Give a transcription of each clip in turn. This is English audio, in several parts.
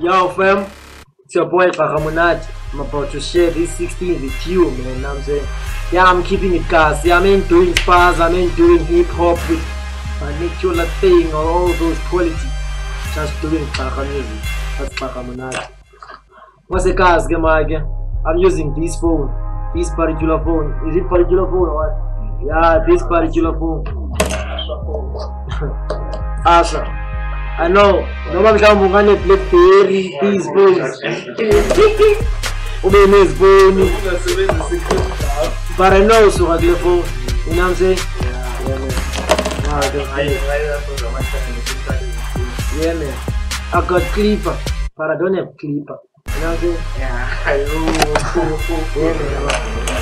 Yo fam, it's your boy Bakamunat. I'm about to share this 16 with you, man. I'm saying, yeah, I'm keeping it gas. Yeah, I ain't doing spars, I ain't doing hip hop with particular thing or all those qualities. Just doing Baka music. That's Bakamunat. What's the gas, Gamage? I'm using this phone. This particular phone. Is it particular phone or what? Yeah, this particular phone. Asha. I know. Nobody can move on BlackBerry, these phones. But I know so I get phone. You know what I'm saying? Yeah, man. I got Clipper, but I don't have Clipper. You know what I'm saying? Yeah,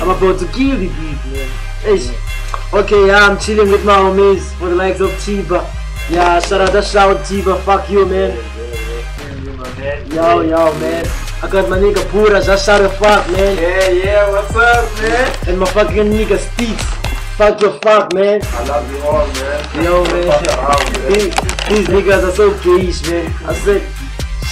I'm about to kill the beat, man. Okay, yeah, I'm chilling with my homies for the likes of Tiba. Yeah, shout out Tiba, fuck you, man. Yo, man. I got my nigga Pura, just shout out fuck, man. Yeah, what's up, man? And my fucking nigga Sticks. Fuck your fuck, man. I love you all, man. Yo, man. These niggas are so gayish, man. I said,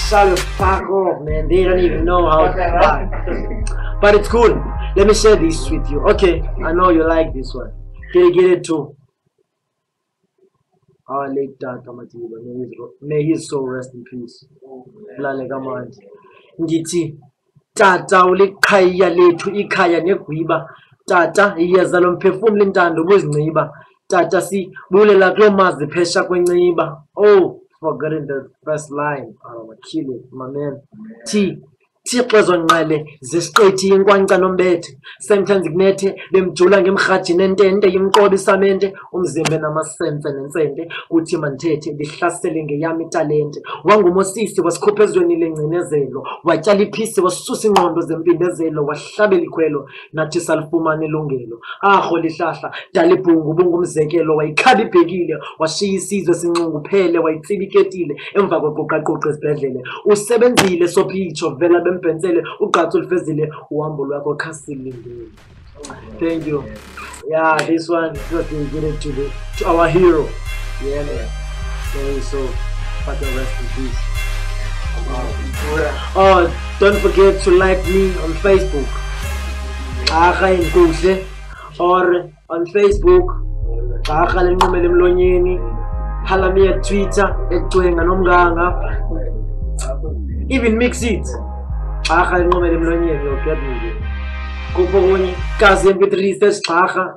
shut the fuck off, man. They don't even know how to fuck. But it's cool. Let me share this with you. Okay, I know you like this one. Can you get it too? Our late Tata Matiba, may his soul rest in peace. Ngiti Tata ulikhaya lethu ikhaya negwiba. Tata iyeza lomphefumulo intando kwezinciba. Tata sibulela kulomazi phesha kwenciba. Oh, forgetting the first line. I'ma kill it, my man. Thixo zonqele zesiqithi inkwankca nombethe sometimes kunethe bemjula ngemrhaji nentente imqobo isamente umzimbe namasense nensente kuthi manthethe lihlasele ngeyami italente wangumosisi wasikhuphezweni lengcinezelo watyala iphisi wasusa ingqondo zempindezelo wahlabela ikhwelo nathi salifumana ilungelo arho lihlahla dala ibhungu bungumzekelo wayikhaba ibhekile washiya isizwe sinxunguphele wayitsibiketile emva kwequqaqoqa esibhedlele usebenzile sophitsho vela Benzele, uhambo lwakho khasilindele. Thank you. Yeah, this one is what we get it to our hero. Yeah, man. So fucking rest in peace. Oh, don't forget to like me on Facebook. Or on Facebook. Halamia Twitter, even mix it. You'll get me. MP3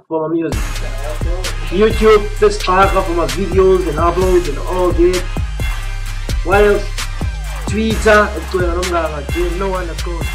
for my music. YouTube for my videos and uploads and all that. What else? Twitter, no one, of course.